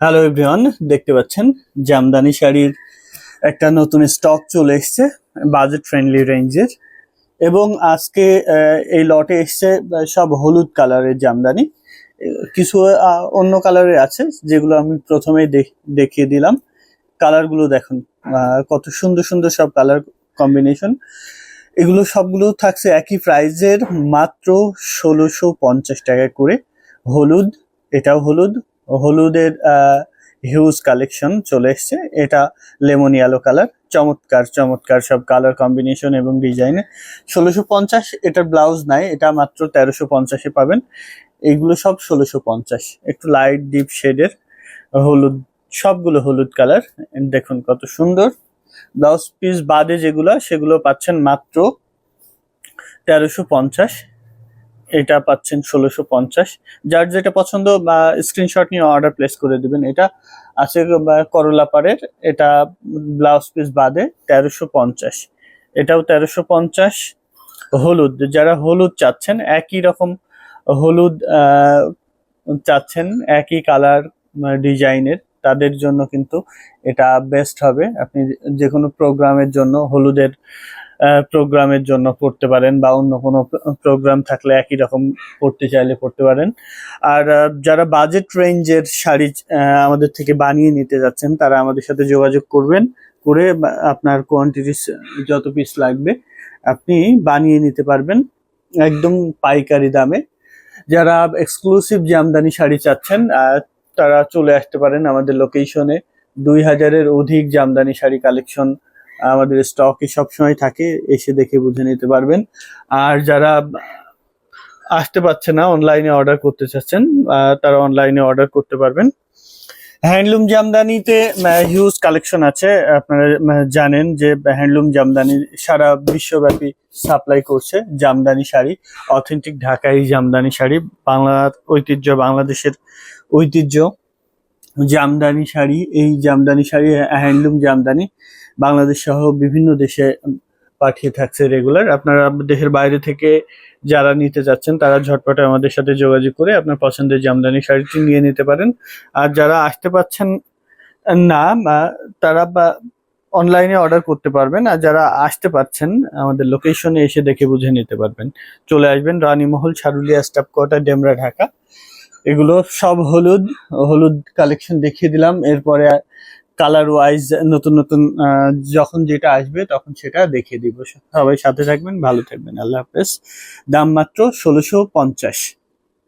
Hello everyone, দেখতে পাচ্ছেন জামদানি শাড়ির একটা নতুন স্টক চলে এসেছে বাজেট ফ্রেন্ডলি রেঞ্জের। এবং আজকে এই লটে এসছে সব হলুদ কালারের জামদানি। কিছু অন্য কালারের আছে যেগুলো আমি প্রথমেই দেখিয়ে দিলাম। কালারগুলো দেখুন, কত সুন্দর সুন্দর সব কালার কম্বিনেশন। এগুলো সবগুলো থাকছে একই প্রাইজের, মাত্র ১৬৫০ টাকা করে। হলুদ, এটাও হলুদ, হলুদের হিউজ কালেকশন চলে এসছে। এটা লেমন ইয়েলো কালার, চমৎকার চমৎকার সব কালার কম্বিনেশন এবং ডিজাইনে। ১৬৫০, এটার ব্লাউজ নাই, এটা মাত্র ১৩৫০-এ পাবেন। এইগুলো সব ১৬৫০, একটু লাইট ডিপ শেডের হলুদ, সবগুলো হলুদ কালার। দেখুন কত সুন্দর। ব্লাউজ পিস বাদে যেগুলো, সেগুলো পাচ্ছেন মাত্র ১৩৫০। এটা পাচ্ছেন ১৬৫০। যার যেটা পছন্দ বা স্ক্রিনশট নিয়ে অর্ডার প্লেস করে দিবেন। এটা আছে করলা পাড়ের, এটা ব্লাউজ পিস বাদে ১৩৫০। এটাও ১৩৫০। হলুদ, যারা হলুদ চাচ্ছেন, একই রকম হলুদ চাচ্ছেন, একই কালার ডিজাইনের, তাদের জন্য কিন্তু এটা বেস্ট হবে। আপনি যে কোনো প্রোগ্রামের জন্য, হলুদের প্রোগ্রামের জন্য পড়তে পারেন, বা অন্য কোনো প্রোগ্রাম থাকলে একই রকম পড়তে চাইলে পড়তে পারেন। আর যারা বাজেট রেঞ্জের শাড়ি আমাদের থেকে বানিয়ে নিতে যাচ্ছেন, তারা আমাদের সাথে যোগাযোগ করবেন, করে আপনার কোয়ান্টিটি যত পিস লাগবে আপনি বানিয়ে নিতে পারবেন একদম পাইকারি দামে। যারা এক্সক্লুসিভ জামদানি শাড়ি চাচ্ছেন, তারা চলে আসতে পারেন আমাদের লোকেশনে। ২০০০-এর অধিক জামদানি শাড়ি কালেকশন আমাদের স্টকে সবসময় থাকে, এসে দেখে বুঝে নিতে পারবেন। আর যারা আসতে পারছে না, অনলাইনে অর্ডার করতে চাচ্ছেন, তারা অনলাইনে অর্ডার করতে পারবেন। হ্যান্ডলুম জামদানিতে হিউজ কালেকশন আছে। আপনারা জানেন যে হ্যান্ডলুম জামদানি সারা বিশ্বব্যাপী সাপ্লাই করছে জামদানি শাড়ি, অথেন্টিক ঢাকাই জামদানি শাড়ি, বাংলার ঐতিহ্য, বাংলাদেশের ঐতিহ্য জামদানি শাড়ি। এই জামদানি শাড়ি, হ্যান্ডলুম জামদানি, বাংলাদেশ সহ বিভিন্ন দেশে পাঠিয়ে থাকছে রেগুলার। আপনারা দেশের বাইরে থেকে যারা নিতে যাচ্ছেন, তারা ঝটপটে আমাদের সাথে যোগাযোগ করে আপনার পছন্দের জামদানি শাড়িটি নিয়ে নিতে পারেন। আর যারা আসতে পারছেন না, তারা অনলাইনে অর্ডার করতে পারবেন। আর যারা আসতে পারছেন, আমাদের লোকেশনে এসে দেখে বুঝে নিতে পারবেন। চলে আসবেন রানীমহল, ছারুলিয়া স্টাফ কোয়ার্টার, ডেমরা, ঢাকা। এগুলো সব হলুদ হলুদ কালেকশন দেখিয়ে দিলাম। এরপরে কালার ওয়াইজ নতুন নতুন যখন যেটা আসবে তখন সেটা দেখিয়ে দিব। সবাই সাথে থাকবেন, ভালো থাকবেন, আল্লাহ হাফেজ। দাম মাত্র ১৬৫০।